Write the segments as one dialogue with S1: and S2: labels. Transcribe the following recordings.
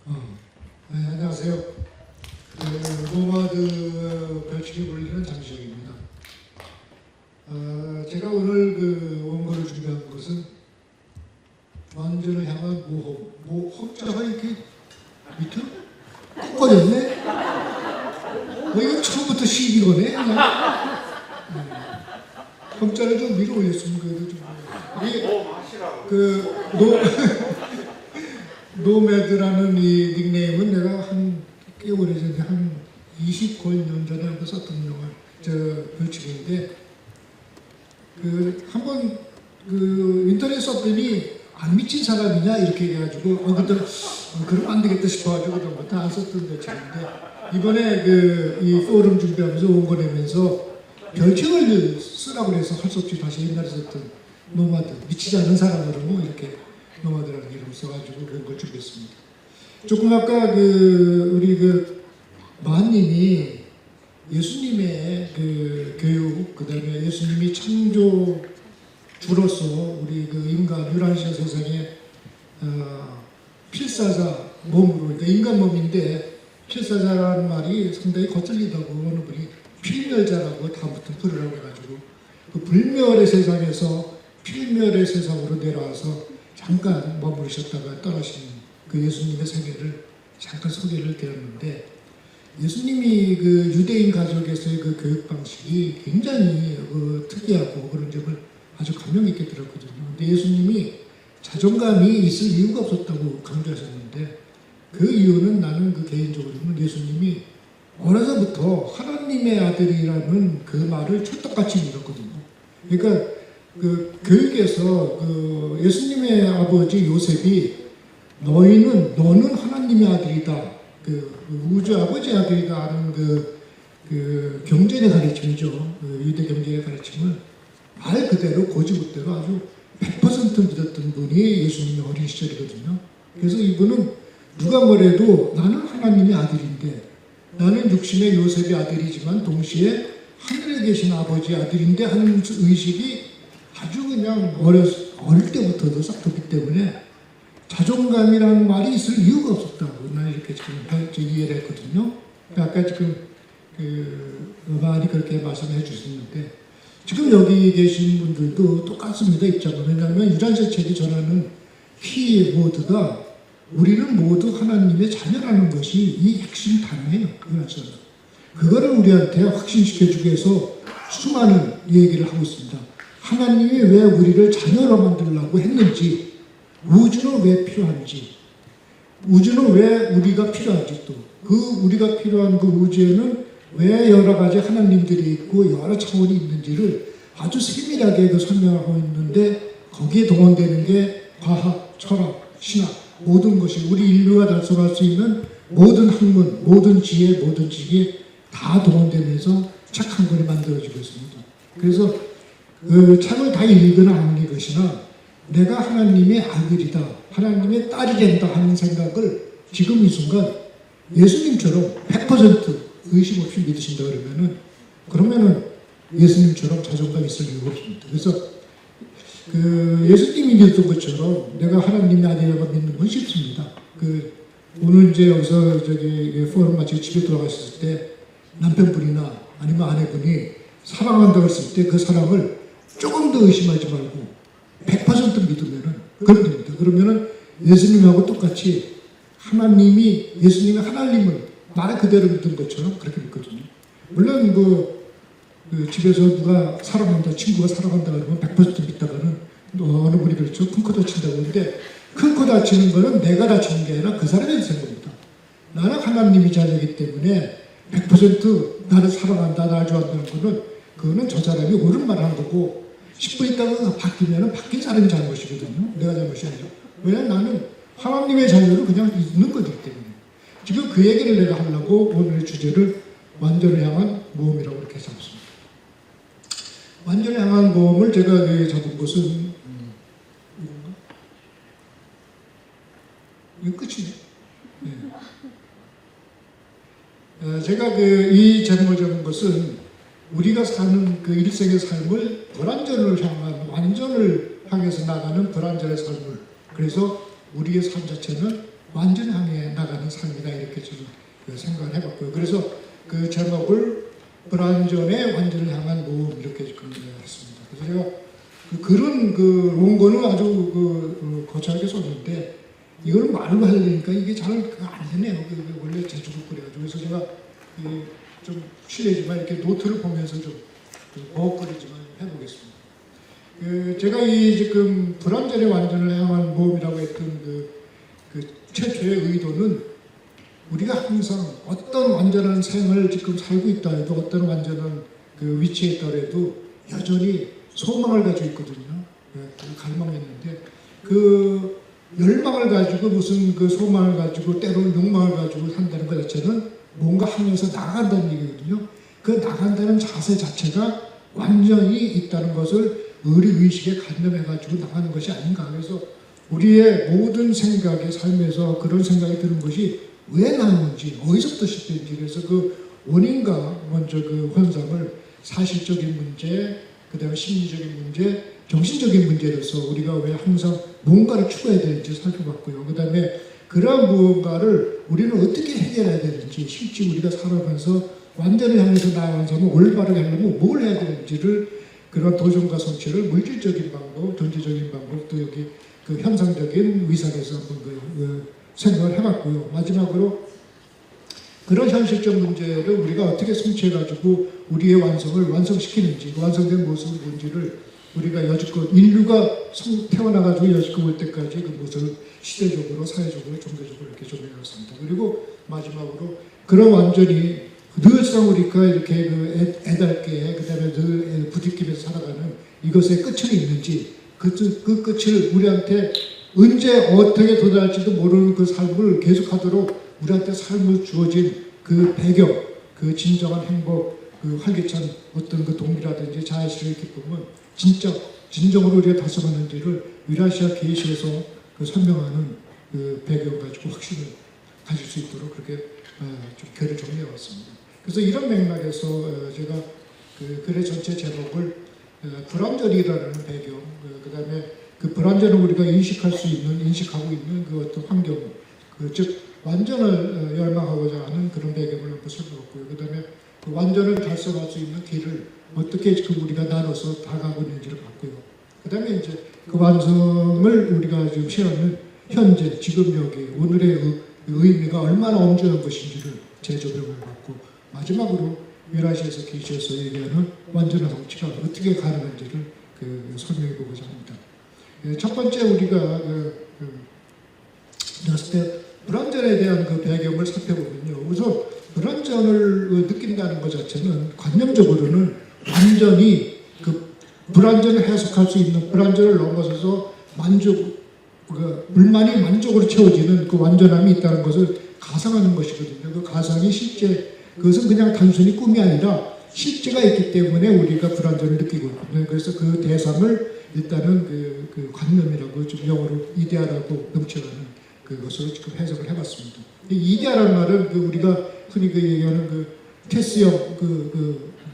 S1: 네, 안녕하세요. 노마드 별칭이 불리는 장시혁입니다. 제가 오늘 원고를 준비한 것은 완전을 향한 모험. 혹자가 이렇게 밑으로 꼭 꺼졌네? 이거 처음부터 시비거네? hom자를 좀 위로 올렸으면 그래도 좀. 노매드라는 이 닉네임은 내가 꽤 오래전에 한 20년 전에 한번 썼던 별칭인데 한번 인터넷 썼더니 안 미친 사람이냐 이렇게 얘기해가지고 그러면 안 되겠다 싶어가지고 그다음부터 안 썼던 별칭인데 이번에 이 포럼 준비하면서 원고 내면서 별칭을 쓰라고 해서 할 수 없이 다시 옛날에 썼던 노마드, 미치지 않은 사람으로 이렇게 노마드라는 이름을 써가지고 그런 걸 준비했습니다. 조금 아까 우리 마님이 예수님의 교육, 그 다음에 예수님이 창조주로서 우리 인간, 유란시아 세상에 필사자 몸으로, 그러니까 인간 몸인데 필사자라는 말이 상당히 거슬리다고 어느 분이 필멸자라고 다음부터 부르라고 해가지고 그 불멸의 세상에서 필멸의 세상으로 내려와서 잠깐 머무르셨다가 떠나신 예수님의 생애를 잠깐 소개를 드렸는데 예수님이 유대인 가족에서의 교육 방식이 굉장히 특이하고 그런 점을 아주 감명 깊게 들었거든요. 근데 예수님이 자존감이 있을 이유가 없었다고 강조하셨는데 그 이유는 나는 개인적으로는 예수님이 어려서부터 하나님의 아들이라는 그 말을 찰떡같이 믿었거든요. 그러니까 교육에서 예수님의 아버지 요셉이 너는 하나님의 아들이다. 우주 아버지 아들이다 하는 경전의 가르침이죠. 유대 경전의 가르침을 말 그대로 고지고대로 아주 100% 믿었던 분이 예수님의 어린 시절이거든요. 그래서 이분은 누가 뭐래도 나는 하나님의 아들인데 나는 육신의 요셉의 아들이지만 동시에 하늘에 계신 아버지 아들인데 하는 의식이 아주 그냥 어릴 때부터도 싹 뒀기 때문에 자존감이라는 말이 있을 이유가 없었다고 나는 이렇게 지금 이해를 했거든요. 아까 지금 많이 그렇게 말씀해 주셨는데 지금 여기 계신 분들도 똑같습니다. 입장은. 왜냐하면 유란시아 책이 전하는 키워드가 우리는 모두 하나님의 자녀라는 것이 이 핵심 단어예요. 그거를 우리한테 확신시켜주기 위해서 수많은 얘기를 하고 있습니다. 하나님이 왜 우리를 자녀로 만들려고 했는지, 우주는 왜 필요한지, 우주는 왜 우리가 필요한지 또 우리가 필요한 우주에는 왜 여러 가지 하나님들이 있고 여러 차원이 있는지를 아주 세밀하게 설명하고 있는데 거기에 동원되는 게 과학, 철학, 신학 모든 것이 우리 인류가 달성할 수 있는 모든 학문, 모든 지혜, 모든 지식이 다 동원되면서 책 한 권이 만들어지고 있습니다. 그래서 책을 다 읽으나 안 읽으시나 내가 하나님의 아들이다, 하나님의 딸이 된다 하는 생각을 지금 이 순간 예수님처럼 100% 의심 없이 믿으신다 그러면은 예수님처럼 자존감 있을 이유가 없습니다. 그래서 예수님이 믿었던 것처럼 내가 하나님의 아들이라고 믿는 건 쉽습니다. 오늘 이제 여기서 포럼 마치고 집에 돌아가셨을 때 남편분이나 아니면 아내분이 사랑한다고 했을 때 그 사랑을 조금 더 의심하지 말고 100% 믿으면은 그렇게 됩니다. 그러면은 예수님하고 똑같이 예수님의 하나님을 말 그대로 믿은 것처럼 그렇게 믿거든요. 물론 집에서 누가 사랑한다, 친구가 사랑한다 그러면 100% 믿다가는 어느 분이 그렇죠. 큰 코 다친다고 하는데 큰 코 다치는 거는 내가 다치는 게 아니라 그 사람이 다치는 겁니다. 나는 하나님이 자녀이기 때문에 100% 나를 사랑한다, 나를 좋아한다는 거는 그거는 저 사람이 옳은 말을 한 거고 10분 있다가 바뀌면 바뀐 사람이 잘못이거든요. 내가 잘못이 아니죠. 왜냐하면 나는 하나님의 자녀로 그냥 있는 거기 때문에 지금 그 얘기를 내가 하려고 오늘의 주제를 완전을 향한 모험이라고 이렇게 잡았습니다. 완전을 향한 모험을 제가 잡은 것은 이거 끝이네. 네. 제가 이 제목을 잡은 것은 우리가 사는 일생의 삶을 불완전을 향한 완전을 향해서 나가는 불완전의 삶을, 그래서 우리의 삶 자체는 완전 향해 나가는 삶이다 이렇게 저는 생각을 해봤고요. 그래서 그 제목을 불완전의 완전을 향한 모험 이렇게 했습니다. 그래서 제가 그런 원고는 아주 거창하게 썼는데 이걸 말로 하려니까 이게 잘 안 되네요. 원래 제주도 그래가지고 그래서 제가 좀 실례지만 이렇게 노트를 보면서 좀 버벅거리지만 해보겠습니다. 제가 이 지금 불완전의 완전을 향한 모험이라고 했던 그 최초의 의도는 우리가 항상 어떤 완전한 생을 지금 살고 있다 해도 어떤 완전한 그 위치에 있더라도 여전히 소망을 가지고 있거든요. 갈망이 있는데 그 열망을 가지고 무슨 그 소망을 가지고 때로는 욕망을 가지고 산다는 것 자체는 뭔가 하면서 나간다는 얘기거든요. 그 나간다는 자세 자체가 완전히 있다는 것을 의식에 간념해가지고 나가는 것이 아닌가. 그래서 우리의 모든 생각의 삶에서 그런 생각이 드는 것이 왜 나오는지, 어디서부터 시작되는지, 그래서 그 원인과 먼저 그 현상을 사실적인 문제, 그 다음에 심리적인 문제, 정신적인 문제로서 우리가 왜 항상 뭔가를 추구해야 되는지 살펴봤고요. 그 다음에 그러한 무언가를 우리는 어떻게 해결해야 되는지, 실제 우리가 살아가면서 완전히 향해서 나아가서 올바르게 하려면 뭘 해야 되는지를 그런 도전과 성취를 물질적인 방법, 경제적인 방법, 또 여기 그 현상적인 위상에서 한번 생각을 해봤고요. 마지막으로 그런 현실적 문제를 우리가 어떻게 성취해가지고 우리의 완성을 완성시키는지, 완성된 모습은 뭔지를 우리가 여지껏 인류가 태어나가지고 여지껏 올 때까지 그 모습을 시대적으로, 사회적으로, 종교적으로 이렇게 조명해왔습니다. 그리고 마지막으로 그런 완전히 늘상 우리가 이렇게 그 애달게 그 다음에 늘 부딪히면서 살아가는 이것의 끝은 있는지 그 끝을 우리한테 언제 어떻게 도달할지도 모르는 그 삶을 계속하도록 우리한테 삶을 주어진 그 배경, 그 진정한 행복, 그 활기찬 어떤 그 동기라든지 자아실의 기쁨은 진정으로 우리가 달성하는지를 위라시아 계시에서 그 설명하는 그 배경 가지고 확신을 가질 수 있도록 그렇게 좀 글을 정리해 왔습니다. 그래서 이런 맥락에서 제가 그 글의 전체 제목을 불완전이라는 배경, 그 다음에 그 불완전을 우리가 인식하고 있는 그 어떤 환경, 즉 완전을 열망하고자 하는 그런 배경을 한번 살펴봤고요. 그 다음에 그 완전을 달성할 수 있는 길을 어떻게 지금 우리가 나눠서 다가가고 있는지를 봤고요. 그 다음에 이제 그 완성을 우리가 지금 시하는 현재, 지금 여기, 오늘의 의미가 얼마나 엄중한 것인지를 재조명을 받고 마지막으로 위라시에서 계시에서 얘기하는 완전한 성취가 어떻게 가능한지를 설명해 보고자 합니다. 첫 번째 우리가 봤을 때 불완전에 대한 그 배경을 살펴보면요. 우선 불완전을 느낀다는 것 자체는 관념적으로는 완전히 그 불완전을 해석할 수 있는 불완전을 넘어서서 불만이 만족으로 채워지는 그 완전함이 있다는 것을 가상하는 것이거든요. 그 가상이 실제 그것은 그냥 단순히 꿈이 아니라 실제가 있기 때문에 우리가 불완전을 느끼고 있거든요. 그래서 그 대상을 일단은 그 관념이라고 좀 영어로 이데아라고 넘쳐가는 그것으로 지금 해석을 해봤습니다. 이 이데아라는 말은 우리가 흔히 얘기하는 테스형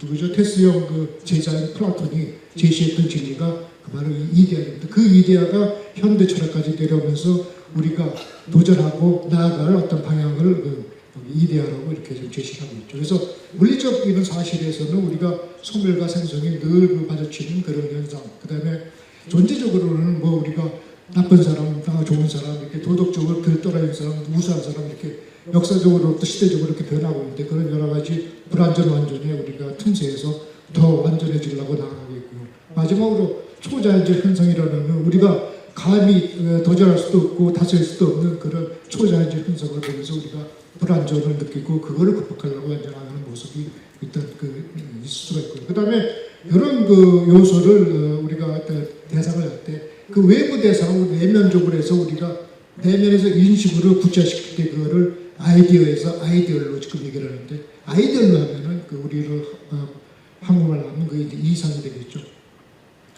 S1: 누구죠? 테스형 제자인 플라톤이 제시했던 진리가 바로 이 이데아입니다. 그 이데아가 현대 철학까지 내려오면서 우리가 도전하고 나아갈 어떤 방향을 이데아라고 이렇게 좀 제시하고 있죠. 그래서 물리적인 사실에서는 우리가 소멸과 생성이 늘 마주치는 그런 현상. 그 다음에 존재적으로는 우리가 나쁜 사람, 좋은 사람, 이렇게 도덕적으로 들떠나는 사람, 우수한 사람 이렇게 역사적으로 또 시대적으로 이렇게 변하고 있는데 그런 여러 가지 불완전 완전에 우리가 틈새에서 더 완전해지려고 나아가고 있고요. 마지막으로 초자연적 현상이라는 우리가 감히 도전할 수도 없고 다스릴 수도 없는 그런 초자연적 현상을 보면서 우리가 불완전을 느끼고 그거를 극복하려고 완전하는 모습이 일단 있을 수가 있고요. 그 다음에 이런 요소를 우리가 대상을 할 때 그 외부 대상을 내면적으로 해서 우리가 내면에서 인식으로 구체화시킬 때 그거를 아이디어에서 아이디얼로 지금 얘기를 하는데 아이디얼로 하면은 우리를 한국말로 하면 이제 이상이 되겠죠.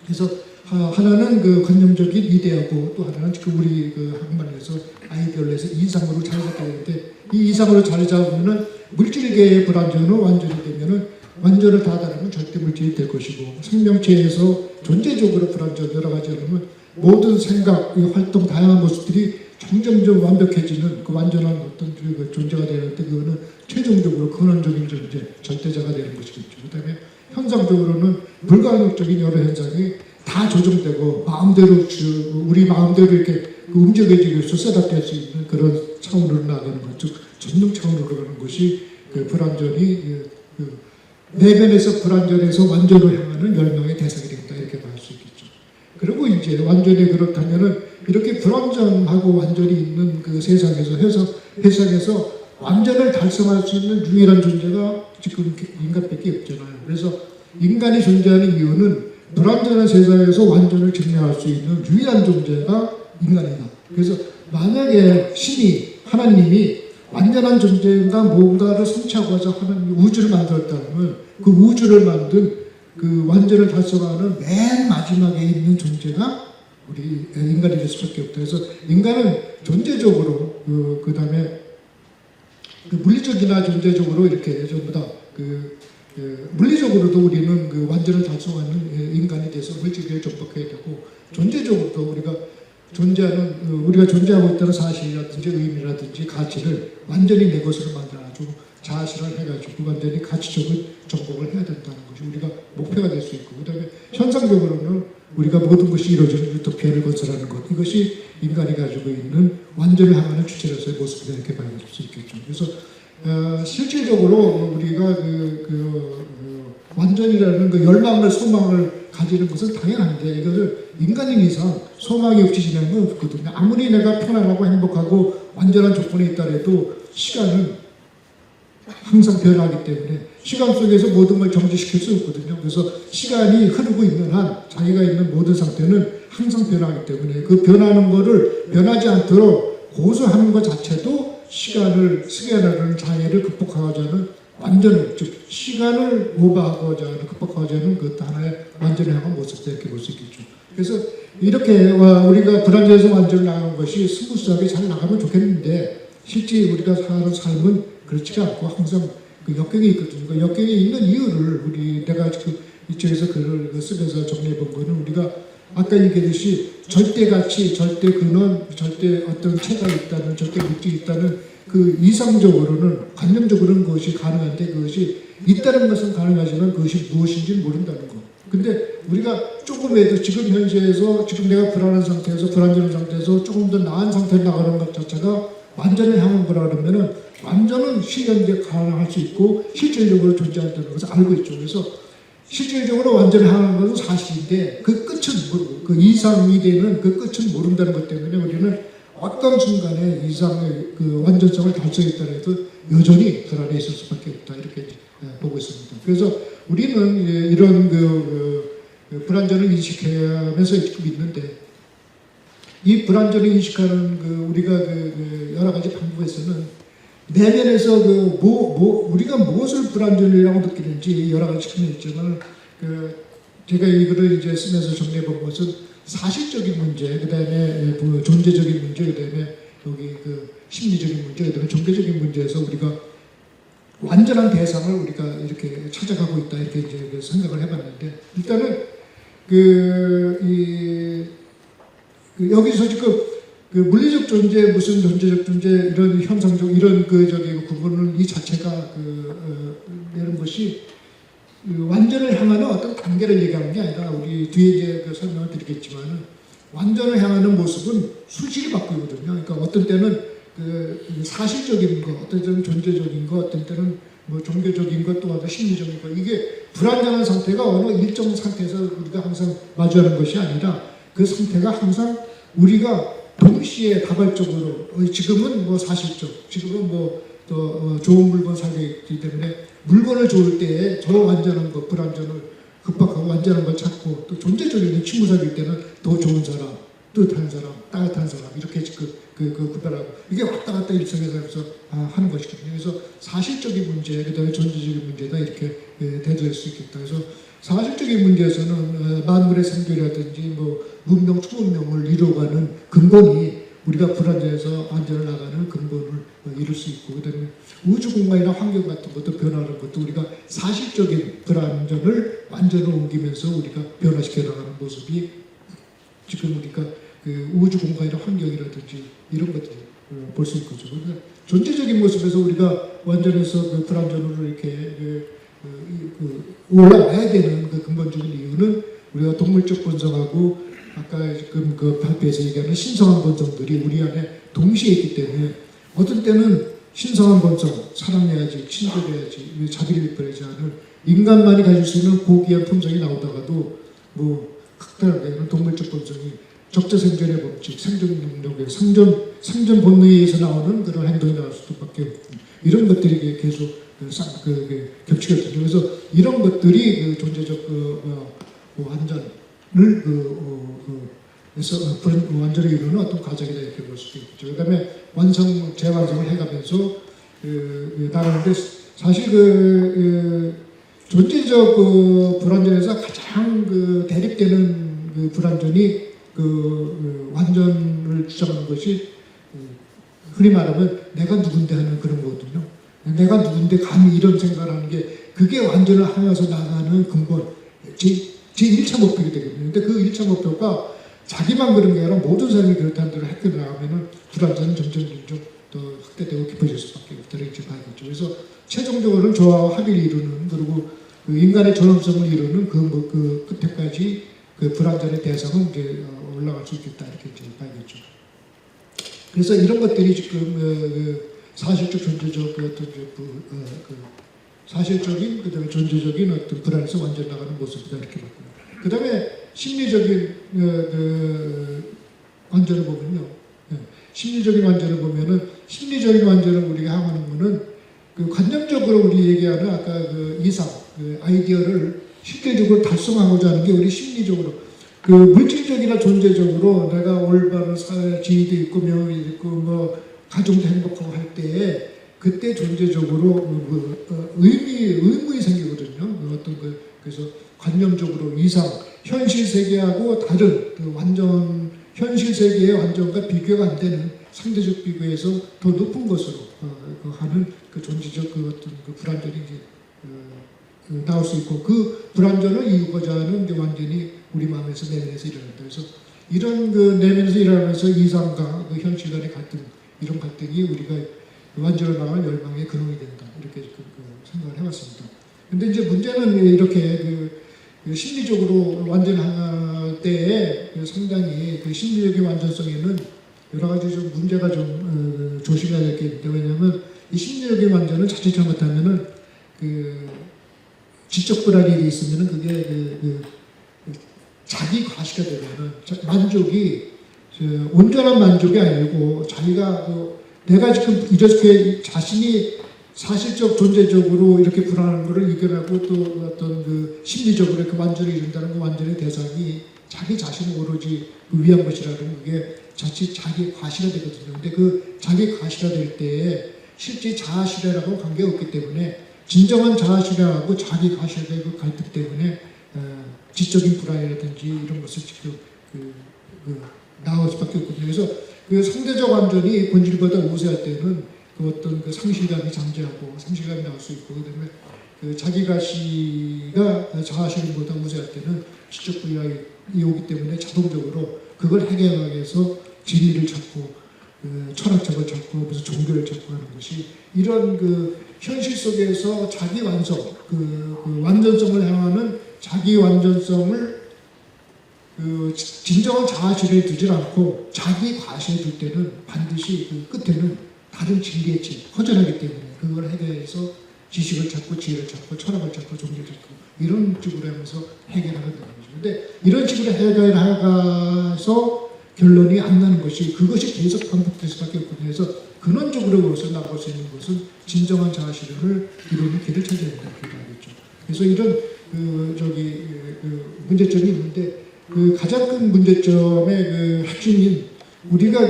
S1: 그래서 하나는 관념적인 이데아고 또 하나는 지금 우리 한국말에서 아이디얼로 해서 이상으로 자리 잡게 되는데 이 이상으로 자리 잡으면은 물질계의 불완전은 완전이 되면은 완전을 다하다는 절대 물질이 될 것이고 생명체에서 존재적으로 불완전 여러 가지 하면 모든 생각, 활동, 다양한 모습들이 점점점 완벽해지는 그 완전한 어떤 그 존재가 되는데 그거는 최종적으로 근원적인 존재, 절대자가 되는 것이겠죠. 그다음에 현상적으로는 불가항력적인 여러 현상이 다 조정되고 마음대로 우리 마음대로 이렇게 움직여지면서 셋업될 수 있는 그런 차원으로 나가는 것, 즉 전능 차원으로 가는 것이 그 불완전이 그 내면에서 불완전에서 완전으로 향하는 멸망의 대상이 된다 이렇게 말 수 있겠죠. 그리고 이제 완전히 그렇다면은 이렇게 불완전하고 완전히 있는 그 세상에서 세상에서 완전을 달성할 수 있는 유일한 존재가 지금 인간밖에 없잖아요. 그래서 인간이 존재하는 이유는 불완전한 세상에서 완전을 증명할 수 있는 유일한 존재가 인간이다. 그래서 만약에 신이 하나님이 완전한 존재인가 뭔가를 성취하고자 하는 우주를 만들었다면 그 우주를 만든 그 완전을 달성하는 맨 마지막에 있는 존재가 우리 인간이 될 수밖에 없다. 그래서 인간은 존재적으로 그 다음에 그 물리적이나 존재적으로 이렇게 전부 다 물리적으로도 우리는 그 완전을 달성하는 인간이 돼서 물질을 정복해야 되고 존재적으로도 우리가 존재하고 있다는 사실이라든지 의미라든지 가치를 완전히 내 것으로 만들어가지고 자아실현을 해가지고 완전히 가치적인 정복을 해야 된다는 것이 우리가 목표가 될 수 있고 그 다음에 현상적으로는 우리가 모든 것이 이루어지는 유토피아를 건설하는 것 이것이 인간이 가지고 있는 완전을 향하는 주체로서의 모습이다 이렇게 봐야 될 수 있겠죠. 그래서 실질적으로 우리가 완전이라는 그 열망을 소망을 가지는 것은 당연한데 이것을 인간인 이상 소망이 없이 지내는 건 없거든요. 아무리 내가 편안하고 행복하고 완전한 조건에 있더라도 시간은 항상 변하기 때문에 시간 속에서 모든 걸 정지시킬 수 없거든요. 그래서 시간이 흐르고 있는 한 자기가 있는 모든 상태는 항상 변하기 때문에 그 변하는 거를 변하지 않도록 고수하는 것 자체도 시간을 스며나는 장애를 극복하고자 하는 완전을, 즉 시간을 오버하고자 하는, 극복하고자 하는 그것도 하나의 완전을 향한 모습이다 이렇게 볼 수 있겠죠. 그래서 이렇게 우리가 불완전에서 완전을 나가는 것이 스무스하게 잘 나가면 좋겠는데 실제 우리가 사는 삶은 그렇지가 않고 항상 그 역경이 있거든요. 그 역경이 있는 이유를 내가 지금 이쪽에서 글을 쓰면서 정리해 본 거는 우리가 아까 얘기했듯이 절대 가치, 절대 근원, 절대 어떤 체가 있다는, 절대 물질이 있다는 그 이상적으로는, 관념적으로는 그것이 가능한데 그것이 있다는 것은 가능하지만 그것이 무엇인지 모른다는 거. 근데 우리가 조금이라도 지금 현재에서 지금 내가 불안한 상태에서 불안정한 상태에서 조금 더 나은 상태로 나가는 것 자체가 완전을 향한 거라 그러면은 완전은 실현돼 가능할 수 있고 실질적으로 존재한다는 것을 알고 있죠. 그래서 실질적으로 완전을 향하는 것은 사실인데 그 끝은 모르고 그 이상이 되는 그 끝은 모른다는 것 때문에 우리는 어떤 순간에 이상의 그 완전성을 달성했다 해도 여전히 그 안에 있을 수밖에 없다 이렇게 보고 있습니다. 그래서 우리는 이런 불완전을 인식하면서 지금 있는데 이 불완전을 인식하는 우리가 여러 가지 방법에서는 내면에서 우리가 무엇을 불완전이라고 느끼는지 여러 가지 측면이 있지만 제가 이거를 이제 쓰면서 정리해 본 것은 사실적인 문제, 그 다음에 존재적인 문제, 그 다음에 여기 심리적인 문제, 그 다음에 종교적인 문제에서 우리가 완전한 대상을 우리가 이렇게 찾아가고 있다 이렇게 이제 생각을 해봤는데 일단은 여기서 지금 물리적 존재, 무슨 존재적 존재 이런 현상적 이런 구분은 이 자체가 이런 것이 완전을 향하는 어떤 단계를 얘기하는 게 아니라 우리 뒤에 이제 설명을 드리겠지만 완전을 향하는 모습은 수식이 바뀌거든요. 그러니까 어떤 때는 사실적인 거, 어떤 때는 존재적인 거, 어떤 때는 뭐 종교적인 것, 또 심리적인 것 이게 불완전한 상태가 어느 일정 상태에서 우리가 항상 마주하는 것이 아니라 그 상태가 항상 우리가 동시에 다발적으로 지금은 뭐 사실적, 지금은 뭐 더 좋은 물건 사기 있기 때문에 물건을 좋을 때에 저 완전한 것, 불완전을 극복하고 완전한 걸 찾고 또 존재적인 친구 사귈 때는 더 좋은 사람, 뜻한 사람, 따뜻한 사람 이렇게 구별하고 이게 왔다 갔다 일상에서 하는 것이거든요. 그래서 사실적인 문제, 그다음에 존재적인 문제다 이렇게 대조할 수 있겠다. 그래서 사실적인 문제에서는 만물의 생존이라든지 뭐 문명, 초문명을 이루어가는 근본이 우리가 불완전에서 완전을 나가는 근본을 이룰 수 있고 그다음에 우주 공간이나 환경 같은 것도 변화하는 것도 우리가 사실적인 불완전을 완전으로 옮기면서 우리가 변화시켜 나가는 모습이 지금 우리가 그 우주 공간의 환경이라든지 이런 것들 볼 수 있거죠. 그러니까 존재적인 모습에서 우리가 완전해서 그 불완전으로 이렇게 올라와야 되는 그 근본적인 이유는 우리가 동물적 본성하고 아까 지금 그 발표에서 얘기하는 신성한 본성들이 우리 안에 동시에 있기 때문에 어떤 때는 신성한 본성, 사랑해야지, 친절해야지, 자기를 이끌어야지 하는 인간만이 가질 수 있는 고귀한 품성이 나오다가도 뭐 극단하게 동물적 본성이 적자생존의 법칙, 생존 능력의 생존 본능에 의해서 나오는 그런 행동이 나올 수밖에 없고 이런 것들이 계속 겹치거든요. 그래서 이런 것들이 그 존재적 완전을 완전히 이루는 어떤 과정이다 이렇게 볼 수도 있죠. 그다음에 재완성을 해가면서 나가는데 사실 존재적 불완전에서 가장 대립되는 불완전이 완전을 주장하는 것이 흔히 말하면 내가 누군데 하는 그런 거거든요. 내가 누군데 감히 이런 생각을 하는 게 그게 완전을 하면서 나가는 근본 제 1차 목표가 되거든요. 근데 그 1차 목표가 자기만 그런 게 아니라 모든 사람이 그렇다는 대로 학교 나가면은 불완전은 점점 더 확대되고 깊어질 수밖에 없다는 이제 봐야겠죠. 그래서 최종적으로는 저와 합의를 이루는 그리고 그 인간의 존엄성을 이루는 그 끝에까지 그 불완전의 대상은 이제 올라갈 수 있겠다 이렇게 이제 봐야겠죠. 그래서 이런 것들이 지금 사실적 존재적 사실적인 그다음에 존재적인 어떤 불안에서 완전 나가는 모습이다 이렇게 봤고요. 그다음에 심리적인 완전을 보면요. 심리적인 완전을 보면은 심리적인 완전을 우리가 향하는 거는 그 관념적으로 우리 얘기하는 아까 이상 아이디어를 실제적으로 달성하고자 하는 게 우리 심리적으로 물질적이나 존재적으로 내가 올바른 사회 지위도 있고 명예도 있고 뭐 가정도 행복하고 할 때에 그때 존재적으로 의무이 생기거든요. 그래서 관념적으로 이상 현실 세계하고 다른 현실 세계의 완전과 비교가 안 되는 상대적 비교에서 더 높은 것으로 하는 존재적 어떤 불완전이 이제 나올 수 있고 그 불완전을 이루고자 하는 완전히 우리 마음에서 내면에서 일어난다. 그래서 이런 내면에서 일어나면서 이상과 현실 간의 갈등 이런 갈등이 우리가 완전을 나갈 열망의 근원이 된다. 이렇게 생각을 해봤습니다. 근데 이제 문제는 이렇게 심리적으로 완전할 때에 상당히 심리적인 완전성에는 여러 가지 좀 문제가 좀 조심해야 될 게 있는데 왜냐하면 이 심리적인 완전은 자칫 잘못하면은 지적 불안이 있으면은 그게 자기 과시가 되면은 만족이 온전한 만족이 아니고 자기가 내가 지금 이렇게 자신이 사실적 존재적으로 이렇게 불안한 것을 이겨내고 또 어떤 심리적으로 이렇게 완전히 이룬다는 그 완전의 대상이 자기 자신을 오로지 위한 것이라는 그게 자칫 자기 과시가 되거든요. 근데 그 자기 과시가 될 때에 실제 자아실현하고 관계가 없기 때문에 진정한 자아실현하고 자기 과시의 그 갈등 때문에 지적인 불안이라든지 이런 것을 지금 나올 수밖에 없거든요. 그래서 상대적 완전이 본질보다 우세할 때는 어떤 상실감이 잠재하고 상실감이 나올 수 있고 그다음에 자기 가시가 자아실현보다 우세할 때는 지적 불안이 오기 때문에 자동적으로 그걸 해결하기 위해서 진리를 찾고 철학적을 찾고 무슨 종교를 찾고 하는 것이 이런 현실 속에서 자기 완성, 완전성을 향하는 자기 완전성을 진정한 자아실현에 두질 않고 자기 과시에 둘 때는 반드시 끝에는 다른 진리의 질, 허전하기 때문에 그걸 해결해서 지식을 찾고 지혜를 찾고 철학을 찾고 종교를 찾고 이런 식으로 하면서 해결하게 되는 거죠. 근데 이런 식으로 해결하가서 결론이 안 나는 것이 그것이 계속 반복될 수밖에 없거든요. 그래서 근원적으로서 나갈 수 있는 것은 진정한 자아실현을 이루는 길을 찾아야 된다 이렇게 하겠죠. 그래서 이런 문제점이 있는데 가장 큰 문제점의 핵심인 우리가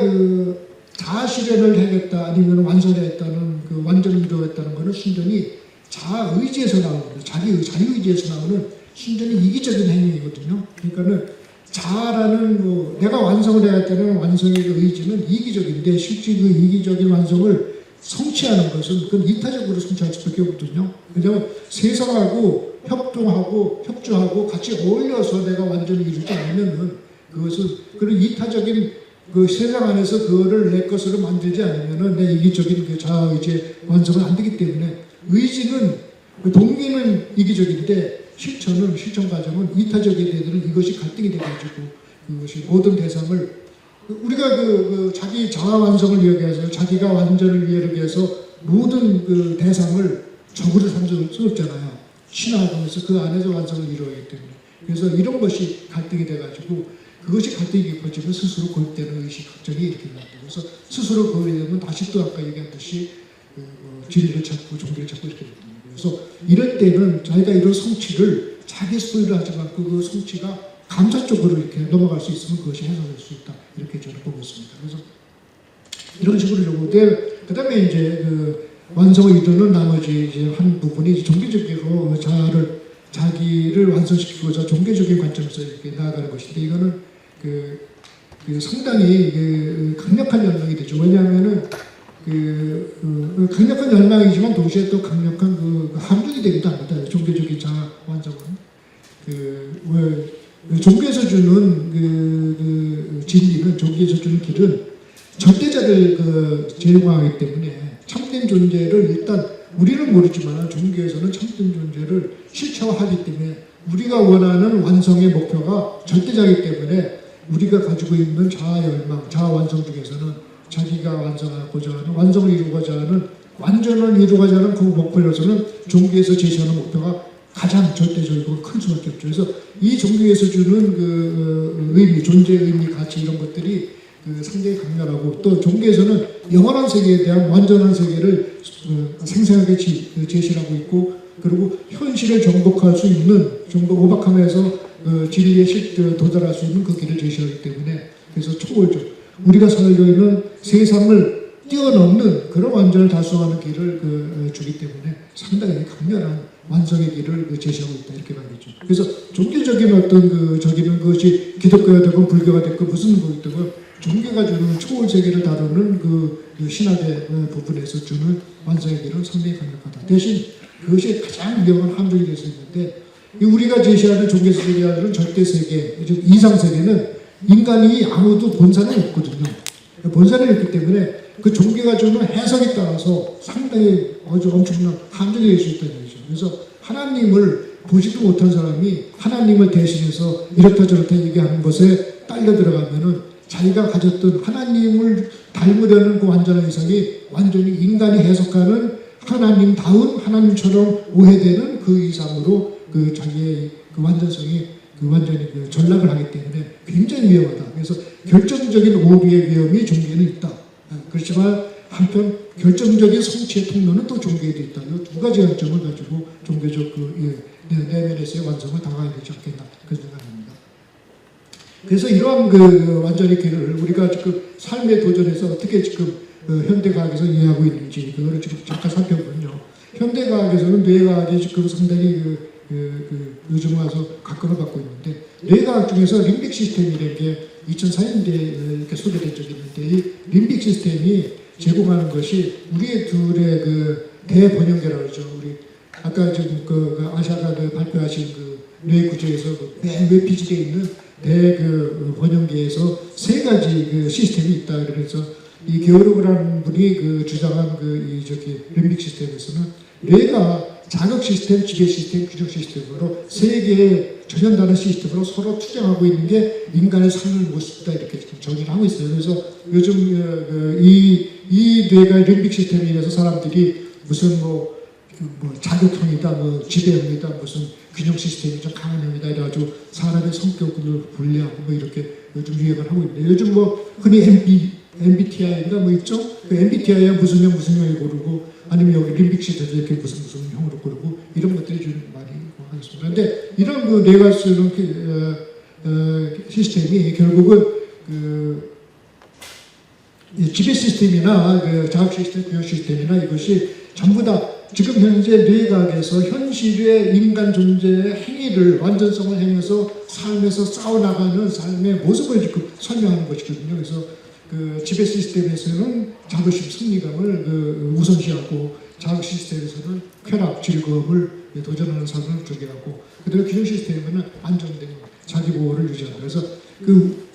S1: 자아실현을 해야겠다 아니면 완성했다는 완전을 이루었다는 것은 순전히 자아의지에서 나오는 자유의지에서 나오는 순전히 이기적인 행위이거든요. 그러니까는 자아라는 내가 완성을 해야겠다는 완성의 의지는 이기적인데 실제 그 이기적인 완성을 성취하는 것은 그건 이타적으로 성취할 수밖에 없거든요. 왜냐하면 세상하고 협동하고 협조하고 같이 어울려서 내가 완전히 이루지 않으면은 그것은 그런 이타적인 그 세상 안에서 그거를 내 것으로 만들지 않으면은 내 이기적인 그 자아의지의 완성은 안 되기 때문에 의지는 동기는 이기적인데 실천 과정은 이타적이 되는 이것이 갈등이 돼가지고 그것이 모든 대상을 우리가 그 자기 자아 완성을 위해서 자기가 완전을 위해서 모든 그 대상을 적으로 삼을 수 없잖아요. 신화하면서 그 안에서 완성을 이루어야 하기 때문에 그래서 이런 것이 갈등이 돼가지고 그것이 갈등이 깊어지면 스스로 고립되는 의식 걱정이 이렇게 나고 그래서 스스로 고립되면 다시 또 아까 얘기했듯이 진리를 찾고 종교를 찾고 이렇게 됩니다. 그래서 이럴 때는 자기가 이런 성취를 자기 소유를 하지 않고 그 성취가 감사 쪽으로 이렇게 넘어갈 수 있으면 그것이 해소될 수 있다. 이렇게 저는 보고 있습니다. 그래서 이런 식으로 요구될 그 다음에 이제 그 완성을 이루는 나머지 이제 한 부분이 종교적으로 자기를 완성시키고자 종교적인 관점에서 이렇게 나아가는 것인데 이거는 그 상당히 강력한 열망이 되죠. 왜냐하면은 강력한 열망이지만 동시에 또 강력한 함정이 되기도 합니다. 종교적인 자아 완성은 종교에서 주는 진리는 종교에서 주는 길은 절대자를 제공하기 때문에 참된 존재를 일단 우리는 모르지만 종교에서는 참된 존재를 실체화하기 때문에 우리가 원하는 완성의 목표가 절대자이기 때문에 우리가 가지고 있는 자아 열망, 자아 완성 중에서는 자기가 완성하고자 하는 완성을 이루고자 하는 완전을 이루고자 하는 그 목표로서는 종교에서 제시하는 목표가 가장 절대적이고 클 수밖에 없죠. 그래서 이 종교에서 주는 의미, 존재의 의미, 가치 이런 것들이 상당히 강렬하고 또 종교에서는 영원한 세계에 대한 완전한 세계를 생생하게 제시하고 있고 그리고 현실을 정복할 수 있는 정복 오박함에서 진리에 도달할 수 있는 그 길을 제시하기 때문에 그래서 초월적 우리가 살고 있는 세상을 뛰어넘는 그런 완전을 달성하는 길을 주기 때문에 상당히 강렬한 완성의 길을 제시하고 있다 이렇게 말이죠. 그래서 종교적인 어떤 저기는 그것이 기독교가 되건 불교가 되건 무슨 뭐가 되건 종교가 주는 초월 세계를 다루는 신학의 부분에서 주는 완성의 길은 상당히 강력하다. 대신 그것이 가장 위험한 함정이 될 수 있는데 우리가 제시하는 종교에서 제시하는 절대 세계, 이상 세계는 인간이 아무도 본산이 없거든요. 본산이 없기 때문에 그 종교가 주는 해석에 따라서 상당히 아주 엄청난 함정이 될 수 있다는 얘기죠. 그래서 하나님을 보지도 못한 사람이 하나님을 대신해서 이렇다 저렇다 얘기하는 것에 딸려 들어가면은 자기가 가졌던 하나님을 닮으려는 그 완전한 이상이 완전히 인간이 해석하는 하나님다운 하나님처럼 오해되는 그 이상으로 자기의 완전성이 완전히 전락을 하기 때문에 굉장히 위험하다. 그래서 결정적인 오류의 위험이 종교에는 있다. 그렇지만 한편 결정적인 성취의 통로는 또 종교에도 있다. 이 두 가지 관점을 가지고 종교적 내면에서의 완성을 당하게 되지 않겠나 그런 생각합니다. 그래서 이러한 완전히 길을 우리가 지금 삶의 도전에서 어떻게 지금 현대과학에서 이해하고 있는지 그거를 지금 잠깐 살펴보면요. 현대과학에서는 뇌과학이 지금 상당히 요즘 와서 각광을 받고 있는데 뇌과학 중에서 림빅 시스템이라는 게 2004년도에 이렇게 소개된 적이 있는데 이 림빅 시스템이 제공하는 것이 우리의 둘의 대번영계라고 그러죠. 우리 아까 지금 아샤가 발표하신 뇌 구조에서 맨 위에 비치되어 있는 번영계에서 세 가지 시스템이 있다. 그래서 이 게오르그라는 분이 주장한 림빅 시스템에서는 뇌가 자극 시스템, 지배 시스템, 규정 시스템으로 세 개의 전혀 다른 시스템으로 서로 투쟁하고 있는 게 인간의 삶의 모습이다 이렇게 지금 정의를 하고 있어요. 그래서 요즘 이 뇌가 림빅 시스템에 인해서 사람들이 무슨 자극형이다, 지배형이다, 무슨 균형 시스템이 좀 강한 형이다 이래가지고 사람의 성격을 분리하고 이렇게 요즘 유행을 하고 있는데 요즘 흔히 MBTI인가 있죠? 그 MBTI에 무슨 형이 고르고 아니면 여기 림빅 시스템에서 이렇게 무슨 형으로 고르고 이런 것들이 좀 많이 하겠습니다. 그런데 이런 뇌가 쓰는 시스템이 결국은 지배 시스템이나 자극 시스템, 균형 시스템이나 이것이 전부 다 지금 현재 뇌과학에서 현실의 인간 존재의 행위를 완전성을 행해서 삶에서 싸워나가는 삶의 모습을 지금 설명하는 것이거든요. 그래서 지배 시스템에서는 자부심, 승리감을 우선시하고 자극 시스템에서는 쾌락, 즐거움을 도전하는 삶을 주게 하고 그다음에 균형 시스템에는 안정된 자기 보호를 유지한다. 그래서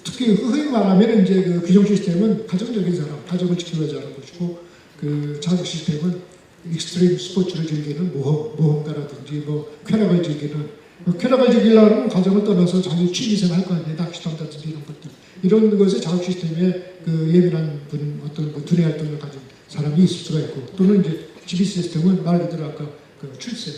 S1: 특히 흔히 말하면 이제 그 규정 시스템은 가정적인 사람, 가정을 지키고자 하는 것이고, 그 자극 시스템은 익스트림 스포츠를 즐기는 모험가라든지 쾌락을 즐기는, 쾌락을 즐기려면 가정을 떠나서 자기 취미생활 할 거 아니에요. 낚시도 한다든지 이런 것들. 이런 것에 자극 시스템에 그 예민한 어떤 두뇌 활동을 가진 사람이 있을 수가 있고, 또는 이제 지비 시스템은 말 그대로 아까 그 출세,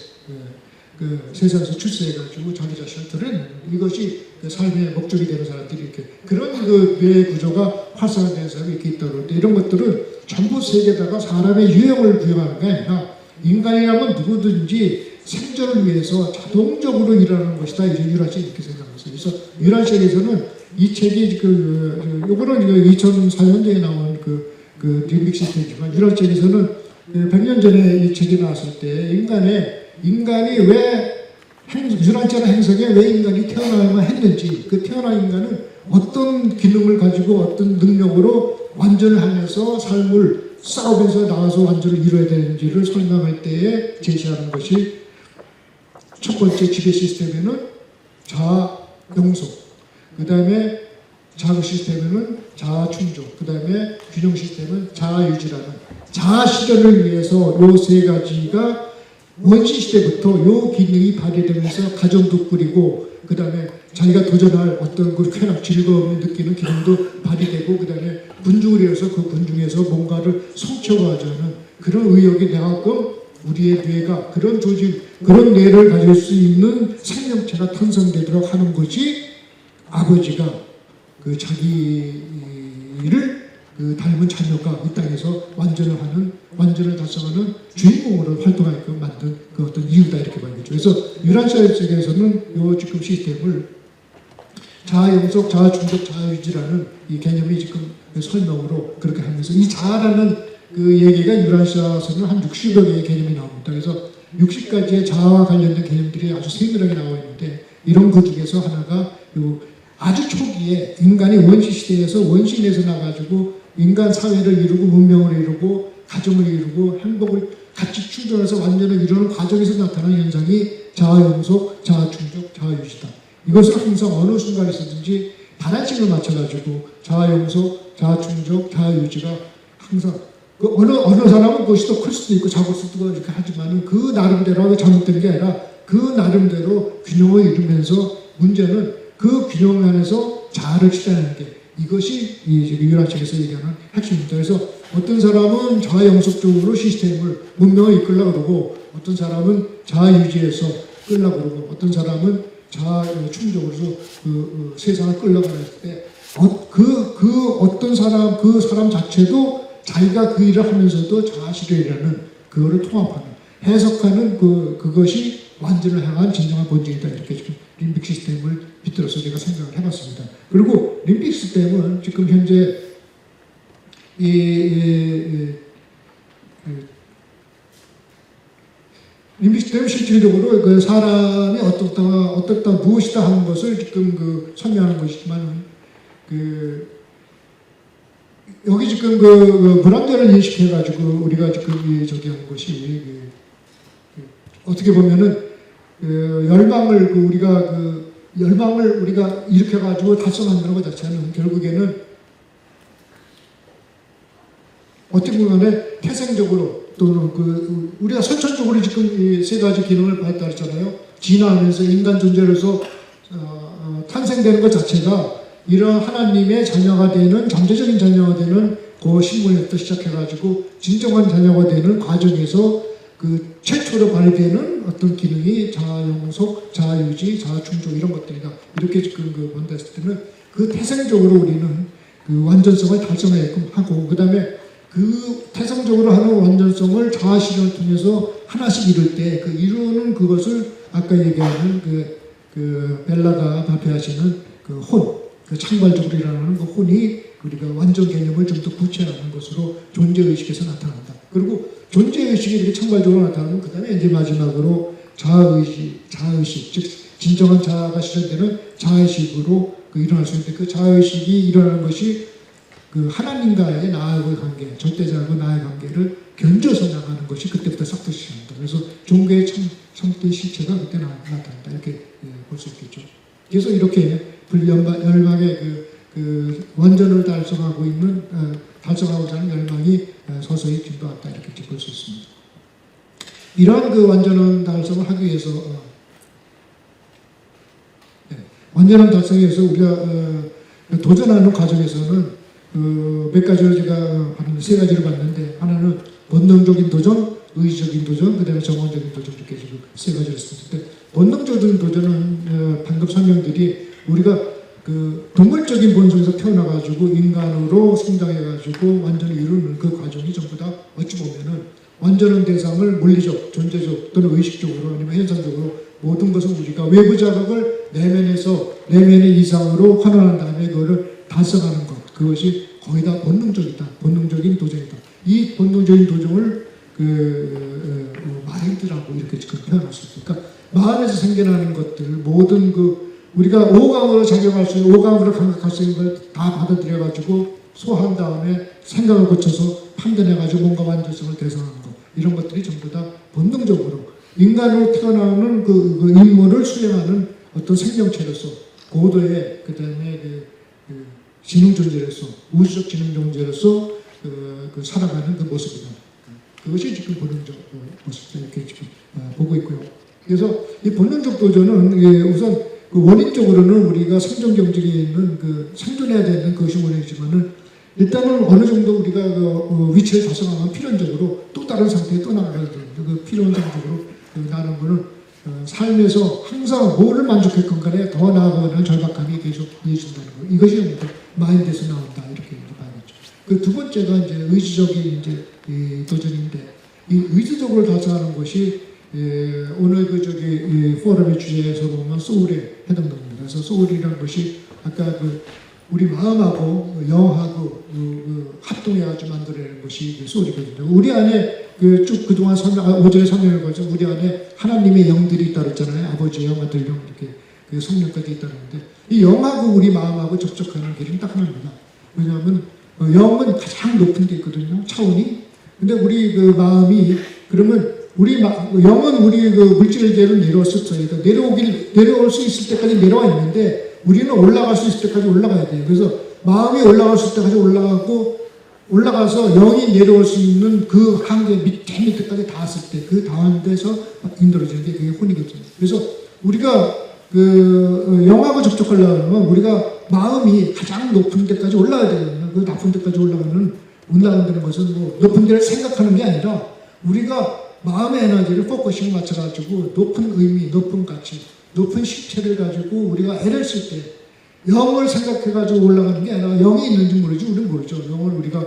S1: 그 세상에서 출세해가지고 자기 자신을 드러내는, 이것이 그 삶의 목적이 되는 사람들이 이렇게 그런 그 뇌 구조가 활성화된 사람이 이렇게 있다고 그러는데, 이런 것들은 전부 세계다가 사람의 유형을 부여하는 게 아니라 인간이라면 누구든지 생존을 위해서 자동적으로 일어나는 것이다. 이런 유라시아 이렇게 생각했어요. 그래서 유라시아에서는 이 책이 요거는 2004년도에 나온 그 림빅 시스템이지만, 유라시아에서는 100년 전에 이 책이 나왔을 때 인간이 왜 유란자나 행성에 왜 인간이 태어나야만 했는지, 그 태어난 인간은 어떤 기능을 가지고 어떤 능력으로 완전을 하면서 삶을 싸우면서 나와서 완전을 이뤄야 되는지를 설명할 때에 제시하는 것이, 첫 번째 지배 시스템에는 자용속, 그 다음에 자극 시스템에는 자충족, 그 다음에 균형 시스템은 자유지라는 자실현을 위해서 요 세 가지가 원시 시대부터 요 기능이 발휘되면서 가정도 꾸리고, 그 다음에 자기가 도전할 어떤 그 쾌락, 즐거움을 느끼는 기능도 발휘되고, 그 다음에 군중을 이어서 그 군중에서 뭔가를 성취하자는 그런 의욕이 내가끔 우리의 뇌가 그런 조직, 그런 뇌를 가질 수 있는 생명체가 탄생되도록 하는 것이 아버지가 그 자기를 그 닮은 자녀가 이 땅에서 완전을 달성하는 주인공으로 활동하게끔 만든 그 어떤 이유다, 이렇게 봐야겠죠. 그래서 유란시아 쪽에서는 요 지금 시스템을 자아영속, 자아중독, 자아유지라는 이 개념이 지금 설명으로 그렇게 하면서, 이 자아라는 그 얘기가 유란시아에서는 한 60여 개의 개념이 나옵니다. 그래서 60가지의 자아와 관련된 개념들이 아주 세밀하게 나와 있는데, 이런 것 중에서 하나가 요 아주 초기에 인간이 원시 시대에서 원시인에서 나가지고 인간 사회를 이루고 문명을 이루고 가정을 이루고 행복을 같이 충족해서 완전을 이루는 과정에서 나타나는 현상이 자아용속, 자아충족, 자아유지다. 이것을 항상 어느 순간에서든지 반환식을 맞춰가지고 자아용속, 자아충족, 자아유지가 항상 그 어느 사람은 그것이 더 클 수도 있고 작을 수도 있고 이렇게 하지만은 그 나름대로 잘못되는 게 아니라 그 나름대로 균형을 이루면서, 문제는 그 균형 안에서 자아를 실현하는 게, 이것이 이 유라책에서 얘기하는 핵심입니다. 그래서 어떤 사람은 자아영속적으로 시스템을, 문명을 이끌려고 그러고, 어떤 사람은 자아유지에서 끌려고 그러고, 어떤 사람은 자아충족으로서 그 세상을 끌려고 했을 때, 어떤 사람, 그 사람 자체도 자기가 그 일을 하면서도 자아실현이라는 그거를 통합하는, 해석하는 그것이 완전을 향한 진정한 본질이다. 이렇게 지금 림빅 시스템을 빗들어서 제가 생각을 해봤습니다. 그리고 림빅 시스템은 지금 현재 림빅 시스템은 실질적으로 그 사람이 어떻다 무엇이다 하는 것을 지금 설명하는 것이지만, 여기 지금 불안전을 인식해가지고 우리가 지금 하는 것이 어떻게 보면은 열망을 우리가 일으켜가지고 달성한다는 것 자체는 결국에는 어떻게 보면 태생적으로, 또는 우리가 선천적으로 지금 이 세 가지 기능을 받았다 했잖아요. 진화하면서 인간 존재로서 탄생되는 것 자체가 이런 하나님의 자녀가 되는, 잠재적인 자녀가 되는 그 신분에부터 시작해가지고 진정한 자녀가 되는 과정에서 그 최초로 발휘되는 어떤 기능이 자아용속, 자아유지, 자아충족 이런 것들이다. 이렇게 지금 본다 했을 때는 그 태생적으로 우리는 그 완전성을 달성하게끔 하고, 그 다음에 그 태생적으로 하는 완전성을 자아실현을 통해서 하나씩 이룰 때 그 이루는 그것을 아까 얘기하는 그 벨라가 발표하시는 그 혼, 그 창발적으로 일어나는 그 혼이 우리가 완전 개념을 좀 더 구체화하는 것으로 존재의식에서 나타난다. 그리고 존재의식이 이렇게 창발적으로 나타나면 그 다음에 이제 마지막으로 자아의식, 즉 진정한 자아가 실현되는 자아의식으로 일어날 수 있는데, 그 자아의식이 일어나는 것이 그 하나님과의 나하고의 관계, 절대자하고 나의 관계를 견져서 나가는 것이 그때부터 싹트시 시작합니다. 그래서 종교의 참된 실체가 그때 나타난다. 이렇게 볼 수 있겠죠. 그래서 이렇게 열망의 그 완전을 달성하고 있는 달성하고자 하는 열망이 서서히 진도했다 이렇게 짚을 수 있습니다. 이러한 그 완전한 달성을 하기 위해서 완전한 달성에 위해서 우리가 도전하는 과정에서는 몇 가지를 제가 하는 세 가지를 봤는데 하나는 본능적인 도전, 의지적인 도전, 그다음에 정원적인 도전 이렇게 지금 세 가지를 썼는데 본능적인 도전은 방금 설명들이 우리가 그 동물적인 본성에서 태어나가지고 인간으로 성장해가지고 완전히 이루는 그 과정이 전부 다 어찌 보면은 완전한 대상을 물리적, 존재적 또는 의식적으로 아니면 현상적으로 모든 것을 우리가 외부 자극을 내면의 이상으로 환원한 다음에 그거를 달성하는 것 그것이 거의 다 본능적이다. 본능적인 도전이다. 이 본능적인 도전을 마인드라고 이렇게 지금 표현할 수 있어요. 그러니까 마음에서 생겨나는 것들 모든 우리가 오감으로 작용할 수 있는 오감으로 감각할 수 있는 걸 다 받아들여가지고 소화한 다음에 생각을 거쳐서 판단해가지고 뭔가 완전성을 대성하는 것 이런 것들이 전부 다 본능적으로 인간으로 태어나오는 그 임무를 수행하는 어떤 생명체로서 고도의 그다음에 지능 존재로서 우주적 지능 존재로서 살아가는 그 모습이다. 그것이 지금 본능적 모습 이렇게 지금 보고 있고요. 그래서 이 본능적 도전은 우선 그 원인적으로는 우리가 생존 경직에 있는 생존해야 되는 것이 원인이지만은 일단은 어느 정도 우리가 위치를 달성하면 필연적으로 또 다른 상태에 또 나가야 되는 그 필연적으로 나는 거는 삶에서 항상 뭐를 만족했건 간에 더 나아가는 절박함이 계속 이어진다는 거. 이것이 마인드에서 나온다 이렇게 봐야겠죠. 그 두 번째가 이제 의지적인 이제 도전인데 이 의지적으로 달성하는 것이 오늘 포럼의 주제에서 보면 소울에 해당됩니다. 그래서 소울이라는 것이 아까 우리 마음하고 영하고 합동해가지고 만들어내는 것이 소울이거든요. 우리 안에 쭉 그동안 오전에 설명을 거쳐 우리 안에 하나님의 영들이 있다 그랬잖아요. 아버지 영, 아들 영 이렇게 성령까지 있다는데 이 영하고 우리 마음하고 접촉하는 길은 딱 하나입니다. 왜냐하면 영은 가장 높은 데 있거든요. 차원이. 근데 우리 마음이 그러면 영은 우리 물질계로 내려왔을 때 내려올 수 있을 때까지 내려와 있는데 우리는 올라갈 수 있을 때까지 올라가야 돼요. 그래서 마음이 올라갈 수 있을 때까지 올라가서 영이 내려올 수 있는 그 한계 밑에까지 닿았을 때 그 닿은 데서 인도해지는 게 그게 혼이거든요. 그래서 우리가 영하고 접촉하려면 우리가 마음이 가장 높은 데까지 올라가야 되거든요. 그 높은 데까지 올라간다는 것은 높은 데를 생각하는 게 아니라 우리가 마음의 에너지를 포커싱을 맞춰가지고 높은 의미, 높은 가치, 높은 실체를 가지고 우리가 애를 쓸 때 영을 생각해가지고 올라가는 게 아니라 영이 있는지 모르지 우리는 모르죠. 영을 우리가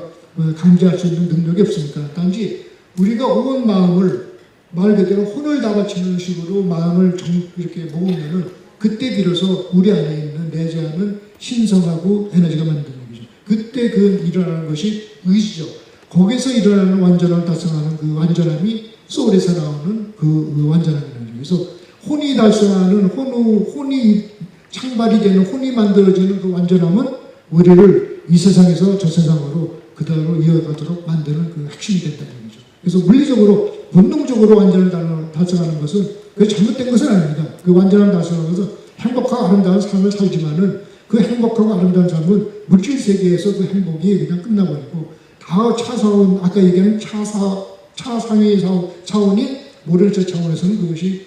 S1: 강제할 수 있는 능력이 없으니까. 단지 우리가 온 마음을 말 그대로 혼을 다 바치는 식으로 마음을 이렇게 모으면은 그때 비로소 우리 안에 있는 내재하는 신성하고 에너지가 만드는 거죠. 그때 일어나는 것이 의지죠. 거기서 일어나는 완전함을 달성하는 그 완전함이 소울에서 나오는 그 완전함이라는 거죠. 그래서 혼이 달성하는 혼이 창발이 되는 혼이 만들어지는 그 완전함은 우리를 이 세상에서 저 세상으로 그대로 이어가도록 만드는 그 핵심이 된다는 거죠. 그래서 물리적으로 본능적으로 완전을 달성하는 것은 그 잘못된 것은 아닙니다. 그 완전함을 달성하는 것은 행복하고 아름다운 삶을 살지만은 그 행복하고 아름다운 삶은 물질 세계에서 그 행복이 그냥 끝나버리고 다 차사원 아까 얘기하는 차상의 차원인 모델적 차원에서는 그것이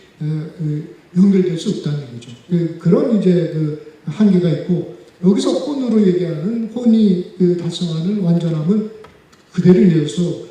S1: 연결될 수 없다는 얘기죠. 그런 이제 한계가 있고 여기서 혼으로 얘기하는 혼이 달성하는 완전함은 그대로 이어서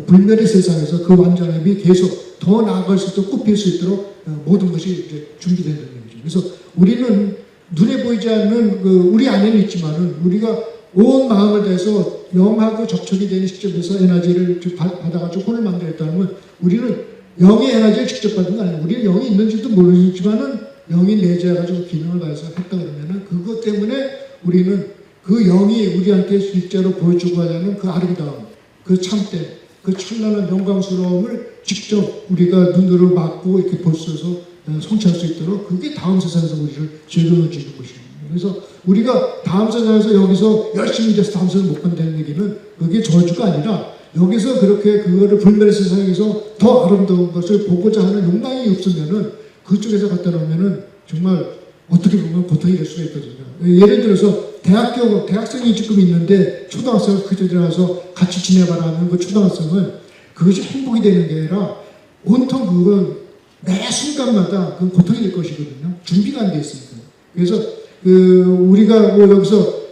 S1: 불멸의 세상에서 그 완전함이 계속 더 나아갈 수 있도록 굽힐 수 있도록 모든 것이 이제 준비된다는 얘기죠. 그래서 우리는 눈에 보이지 않는 우리 안에는 있지만은 우리가 온 마음을 다해서 영하고 접촉이 되는 시점에서 에너지를 받아가지고 혼을 만들었다면 우리는 영의 에너지를 직접 받은 거 아니에요. 우리는 영이 있는지도 모르지만은 영이 내재해가지고 기능을 발휘해서 했다 그러면은 그것 때문에 우리는 그 영이 우리한테 실제로 보여주고 하자는 그 아름다움, 그 참됨, 그 찬란한 영광스러움을 직접 우리가 눈으로 막고 이렇게 볼 수 있어서 성취할 수 있도록 그게 다음 세상에서 우리를 즐거워지는 것입니다. 그래서 우리가 다음 세상에서 여기서 열심히 돼서 다음 세상을 못 간다는 얘기는 그게 저주가 아니라 여기서 그렇게 그거를 불멸의 세상에서 더 아름다운 것을 보고자 하는 욕망이 없으면은 그쪽에서 갖다 놓으면은 정말 어떻게 보면 고통이 될 수가 있거든요. 예를 들어서 대학생이 지금 있는데 초등학생을 그저 들어가서 같이 지내봐라 하는 그 초등학생은 그것이 행복이 되는 게 아니라 온통 그건 매 순간마다 그 고통이 될 것이거든요. 준비가 안 돼 있으니까. 그래서 우리가 뭐 여기서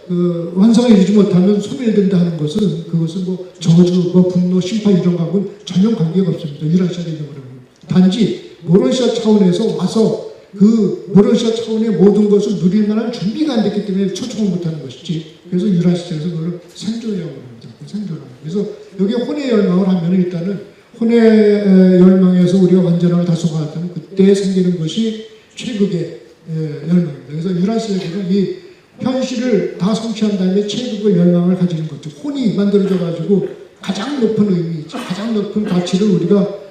S1: 완성을 이루지 못하면 소멸된다 하는 것은 그것은 뭐 저주, 뭐 분노, 심판 이런 거하고는 전혀 관계가 없습니다. 유라시아 개념으로는. 단지 모론시아 차원에서 와서 그 모론시아 차원의 모든 것을 누릴 만한 준비가 안 됐기 때문에 초청을 못하는 것이지. 그래서 유라시아에서 그걸 생존이라고 합니다. 생존하는. 그래서 여기 혼의 열망을 하면 일단은 혼의 열망에서 우리가 완전함을 다소가하던 그때 생기는 것이 최극의 열망입니다. 그래서 유라시아에서는 이 현실을 다 성취한 다음에 최극의 열망을 가지는 거죠. 혼이 만들어져 가지고 가장 높은 의미, 가장 높은 가치를 우리가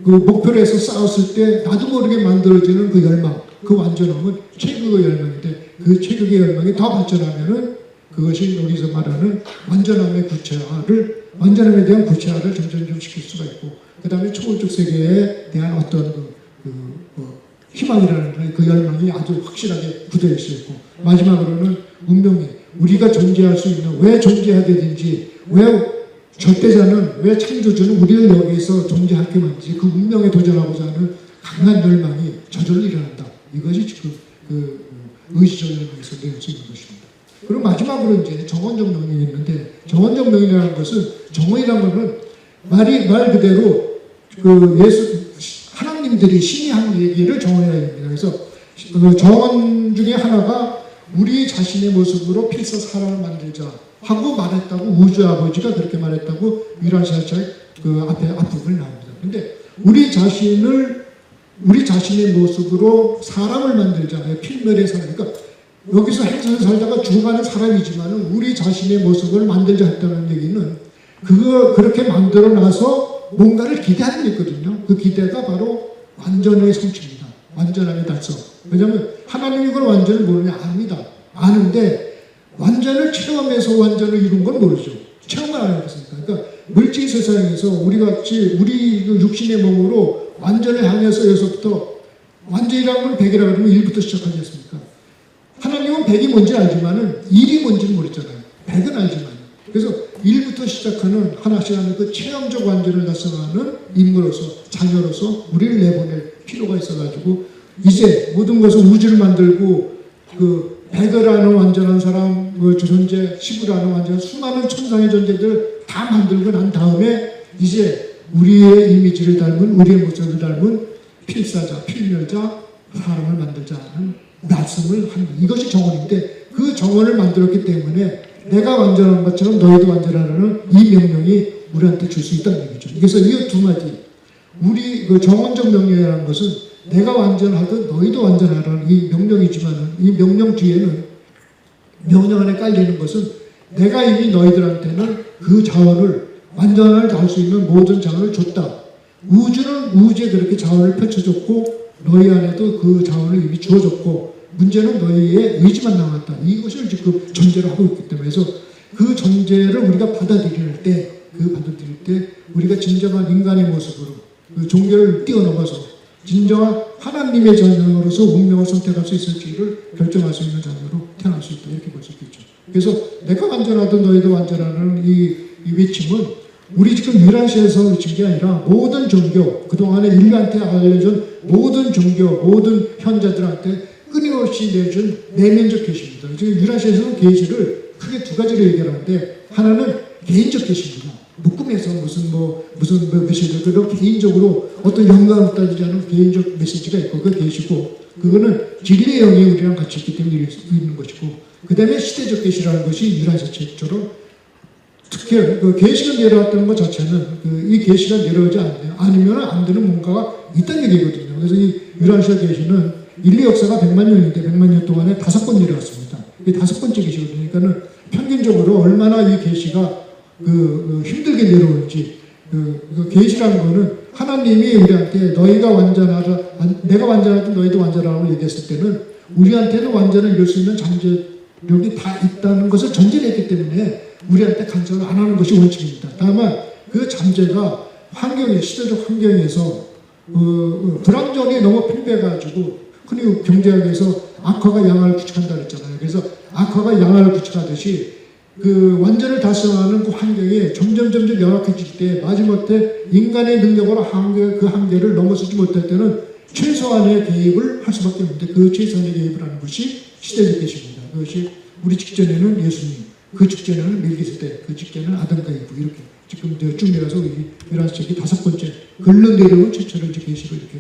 S1: 그 목표로 해서 쌓았을 때 나도 모르게 만들어지는 그 열망, 그 완전함은 최극의 열망인데 그 최극의 열망이 더 발전하면은 그것이 여기서 말하는 완전함의 구체화를, 완전함에 대한 구체화를 점점 좀 시킬 수가 있고, 그 다음에 초월적 세계에 대한 어떤 희망이라는 그 열망이 아주 확실하게 굳어있을 수 있고, 마지막으로는 운명이 우리가 존재할 수 있는, 왜 존재하게 된지, 왜 절대자는, 왜 창조주는 우리를 여기에서 존재하게 만든지 그 운명에 도전하고자 하는 강한 열망이 저절로 일어난다. 이것이 지금 의지적 열망에서 낼 수 있는 것입니다. 그리고 마지막으로 이제 정원적 명령이 있는데, 정원적 명령이라는 것은, 정원이라는 것은 말 그대로 하나님들이 신이 한 얘기를 정원이라고 합니다. 그래서 정원 중에 하나가 우리 자신의 모습으로 필사 사람을 만들자 하고 말했다고, 우주 아버지가 그렇게 말했다고 유라시아의 앞부분이 나옵니다. 근데 우리 자신의 모습으로 사람을 만들자, 필멸의 사람, 그러니까 여기서 행선에 살다가 죽어가는 사람이지만은 우리 자신의 모습을 만들자 했다는 얘기는 그렇게 만들어 놔서 뭔가를 기대하는 게 있거든요. 그 기대가 바로 완전의 성취입니다. 완전함의 달성. 왜냐하면 하나님이 그걸 완전을 모르냐? 압니다. 아는데 완전을 체험해서 완전을 이룬 건 모르죠. 체험을 안 해봤으니까. 그러니까 물질 세상에서 우리 육신의 몸으로 완전을 향해서 여기서부터, 완전이라는 건 100이라고 하면 1부터 시작하겠습니까? 하나님은 100이 뭔지 알지만은 1이 뭔지는 모르잖아요. 100은 알지만. 그래서 1부터 시작하는 하나씩 하는 그 체험적 완전을 달성하는 인물로서, 자녀로서 우리를 내보낼 필요가 있어가지고, 이제 모든 것을 우주를 만들고, 백을 완전한 사람, 존재, 시부라는 완전한 수많은 천상의 존재들 다 만들고 난 다음에 이제 우리의 이미지를 닮은, 우리의 모습을 닮은 필사자, 필멸자, 사람을 만들자 하는 말씀을 합니다. 이것이 정원인데, 그 정원을 만들었기 때문에 내가 완전한 것처럼 너희도 완전하라는 이 명령이 우리한테 줄 수 있다는 얘기죠. 그래서 이 두 마디, 우리 정원적 명령이라는 것은 내가 완전하든 너희도 완전하라는 이 명령이지만, 이 명령 뒤에는, 명령 안에 깔리는 것은 내가 이미 너희들한테는 그 자원을, 완전을 달 수 있는 모든 자원을 줬다. 우주는 우주에 그렇게 자원을 펼쳐줬고 너희 안에도 그 자원을 이미 주어졌고, 문제는 너희의 의지만 남았다. 이것을 지금 전제로 하고 있기 때문에, 그래서 그 전제를 우리가 받아들일 때 우리가 진정한 인간의 모습으로 그 종교를 뛰어넘어서 진정한 하나님의 자녀로서 운명을 선택할 수 있을지를 결정할 수 있는 자녀로 태어날 수 있다. 이렇게 볼 수 있겠죠. 그래서 내가 완전하든 너희도 완전하는 이 외침은 우리 지금 유라시아에서 외친 게 아니라 모든 종교, 그동안에 인류한테 알려준 모든 종교, 모든 현자들한테 끊임없이 내준 내면적 계시입니다. 지금 유라시아에서는 계시를 크게 두 가지로 얘기하는데, 하나는 개인적 계시입니다. 묶음에서 무슨 메시지를, 그리고 개인적으로 어떤 영감을 따지지 않은 개인적 메시지가 있고, 그 계시고, 그거는 진리의 영이 우리랑 같이 있기 때문에 있는 것이고, 그 다음에 시대적 계시라는 것이 유라시아 책처럼 특히 계시가 내려왔다는 것 자체는 이 계시가 내려오지 않으면 안 되는 뭔가가 있다는 얘기거든요. 그래서 이 유라시아 계시는 인류 역사가 100만 년인데 100만 년 동안에 5번 내려왔습니다. 이게 5번째 계시거든요. 그러니까는 평균적으로 얼마나 이 계시가 힘들게 내려오는지, 계시라는 거는 하나님이 우리한테 너희가 완전하라, 내가 완전하든 너희도 완전하라고 얘기했을 때는 우리한테는 완전을 이룰 수 있는 잠재력이 다 있다는 것을 전제를 했기 때문에 우리한테 간섭을 안 하는 것이 원칙입니다. 다만 그 잠재가 시대적 환경에서 불완전히 너무 팽배해가지고, 흔히 경제학에서 악화가 양화를 구축한다 그랬잖아요. 그래서 악화가 양화를 구축하듯이 그 완전을 달성하는 그 환경이 점점 열악해질 때 마지막 때 인간의 능력으로 그 한계를 넘어서지 못할 때는 최소한의 개입을 할 수밖에 없는데 그 최소한의 개입을 하는 것이 시대적 계시입니다. 그것이 우리 직전에는 예수님, 그 직전에는 멜기세덱, 그 직전에는 아담과 이브 이렇게 지금 쭉 내려서 요한책이 5번째 걸러내려온 최초의 계시로 이렇게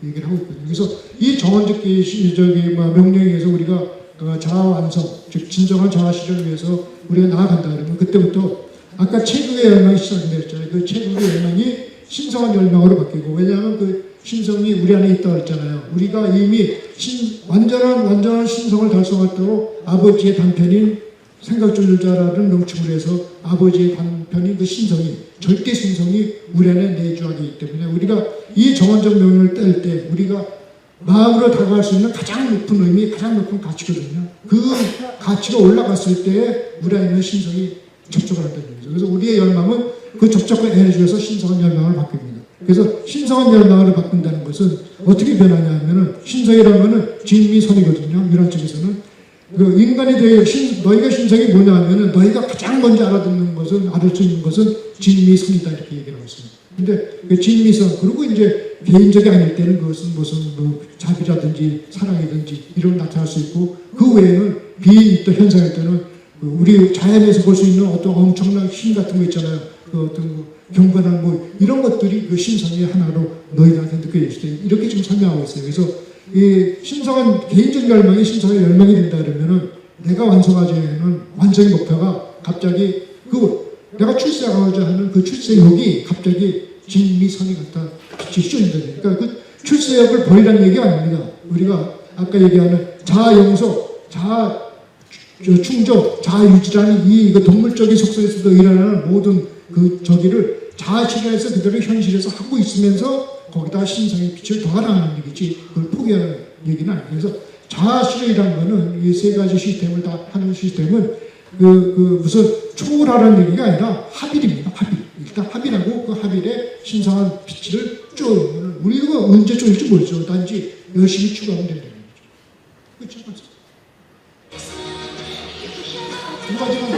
S1: 얘기를 하고 있거든요. 그래서 이 정원적 명령에 의해서 우리가 자아 완성, 즉 진정한 자아 실현을 위해서 우리가 나아간다 그러면 그때부터 아까 최고의 열망이 시작됐잖아요. 그 최고의 열망이 신성한 열망으로 바뀌고 왜냐하면 그 신성이 우리 안에 있다고 했잖아요. 우리가 이미 완전한 신성을 달성하도록 아버지의 단편인 생각조절자라는 명칭을 해서 아버지의 단편인 그 신성이 절대 신성이 우리 안에 내주하게 있기 때문에 우리가 이 정원적 명령을 뗄 때 우리가 마음으로 다가갈 수 있는 가장 높은 의미, 가장 높은 가치거든요. 그 가치가 올라갔을 때 우리 안에 있는 신성이 접촉을 한다는 얘기죠. 그래서 우리의 열망은 그 접촉과 에너지에서 신성한 열망을 바뀝니다. 그래서 신성한 열망을 바꾼다는 것은 어떻게 변하냐 하면은 신성이라는 것은 진미선이거든요. 이런 쪽에서는 그 인간에 대해 너희가 신성이 뭐냐 하면은 너희가 가장 먼저 알을 수 있는 것은 진미선이다 이렇게 얘기하고 있습니다. 근데 그 진미선 그리고 이제 개인적이 아닐 때는 그것은 무슨 자비라든지 사랑이든지 이런 나타날 수 있고 그 외에는 비있던 현상일 때는 우리 자연에서 볼 수 있는 어떤 엄청난 힘 같은 거 있잖아요. 그 어떤 경건한 이런 것들이 그 신성의 하나로 너희들한테 느껴질 때 이렇게 지금 설명하고 있어요. 그래서 이 신성한 개인적 열망이 신성의 열망이 된다 그러면은 내가 완성하자는 완성의 목표가 갑자기 내가 출세하고자 하는 그 출세욕이 갑자기 진미선이 갖다 빛이 씌워진다. 그러니까 그 출세욕을 버리라는 얘기가 아닙니다. 우리가 아까 얘기하는 자아영속, 충족, 자아유지라는 이 동물적인 속성에서도 일어나는 모든 그 저기를 자아실현해서 그대로 현실에서 하고 있으면서 거기다 신성의 빛을 더하라는 얘기지 그걸 포기하는 얘기는 아니에요. 그래서 자아실현이라는 거는 이 세 가지 시스템을 다 하는 시스템은 무슨 초월하라는 얘기가 아니라 합일입니다. 합일. 일단 합일하고 그 합일에 신성한 빛을 쪼으면 우리가 언제 쪼일지 모르죠. 단지 열심히 추구하면 된다는 거죠. 그렇죠? 두 가지만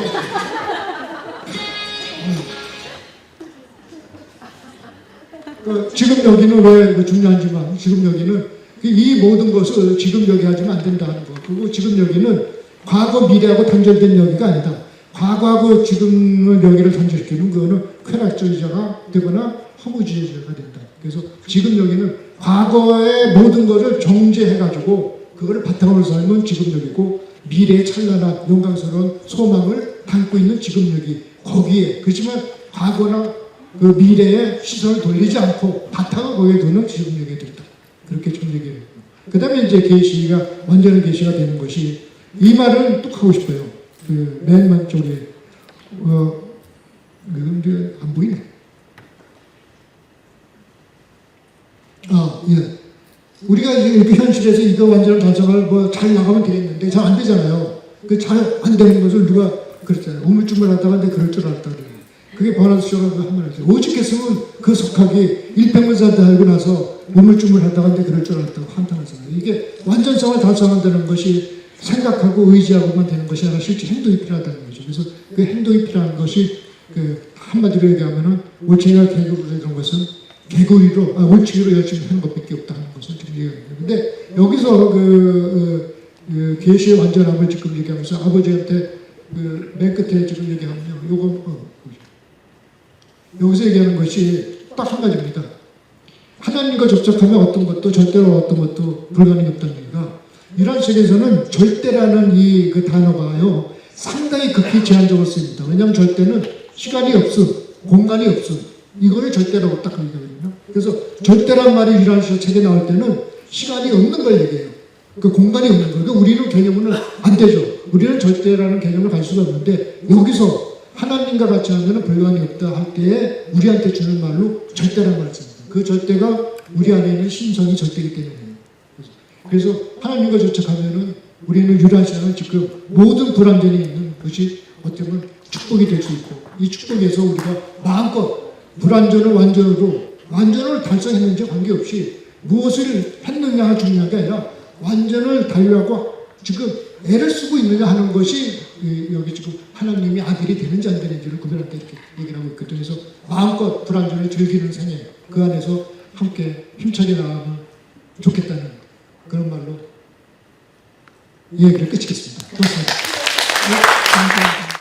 S1: 더. 지금 여기는 왜 중요한지만 지금 여기는 이 모든 것을 지금 여기 하지는 안 된다는 거. 그리고 지금 여기는 과거 미래하고 단절된 여기가 아니다. 과거하고 지금의 여기를 단절시키는 그거는 쾌락주의자가 되거나 허무주의자가 된다. 그래서 지금 여기는 과거의 모든 것을 정제해가지고 그거를 바탕으로 살면 지금 여기고 미래의 찬란한 영광스러운 소망을 담고 있는 지금 여기 거기에 그렇지만 과거나 그 미래에 시선을 돌리지 않고 바탕을 거기에 두는 지금 여기에 들다. 그렇게 좀 얘기해요. 그 다음에 이제 계시가 완전한 계시가 되는 것이 이 말은 또 하고 싶어요. 그 맨 쪽에 근데 안 보이네. 예. 우리가 이렇게 현실에서 이거 완전한 달성을 잘 나가면 되겠는데 잘 안 되잖아요. 그 잘 안 되는 것을 누가 그랬잖아요. 우물쭈물 하다가 근데 그럴 줄 알았다. 그게 버나드쇼라고 한 말 했어요. 오직했으면 그 속하기 일평문사한테 알고 나서 우물쭈물 하다가 근데 그럴 줄 알았다고 한탄하잖아요. 이게 완전성을 달성한다는 것이 생각하고 의지하고만 되는 것이 아니라 실제 행동이 필요하다는 거죠. 그래서 그 행동이 필요한 것이 한마디로 얘기하면은 올챙이가 개구리로 이런 것은 개구리로 올챙이로 열심히 하는 것밖에 없다는 것을 지금 얘기합니다. 근데 여기서 계시의 완전함을 지금 얘기하면서 아버지한테 맨 끝에 지금 얘기하면요. 여기서 얘기하는 것이 딱 한 가지입니다. 하나님과 접촉하면 어떤 것도 절대로 어떤 것도 불가능이 없다는 얘기가 이런 책에서는 절대라는 그 단어가요 상당히 극히 제한적으로 쓰입니다. 왜냐하면 절대는 시간이 없음, 공간이 없음 이거를 절대라고 딱 얘기하거든요. 그래서 절대란 말이 이런 책에 나올 때는 시간이 없는 걸 얘기해요. 그 공간이 없는 거예요. 그러니까 우리는 개념은 안 되죠. 우리는 절대라는 개념을 갈 수가 없는데 여기서 하나님과 같이 하면 불가능이 없다 할 때에 우리한테 주는 말로 절대라는 말을 씁니다. 그 절대가 우리 안에 있는 신성이 절대이기 때문이에요. 그래서 하나님과 접촉하면은 우리는 유라시아는 지금 모든 불완전이 있는 것이 어떻게 보면 축복이 될 수 있고 이 축복에서 우리가 마음껏 불완전을 완전을 달성했는지 관계없이 무엇을 했느냐가 중요한 게 아니라 완전을 달리하고 지금 애를 쓰고 있느냐 하는 것이 여기 지금 하나님이 아들이 되는지 안 되는지를 구별할 때 이렇게 얘기를 하고 있거든요. 그래서 마음껏 불완전을 즐기는 생애, 그 안에서 함께 힘차게 나가면 좋겠다는 그런 말로 얘기를 끝이겠습니다. 고맙습니다.
S2: 네, 감사합니다.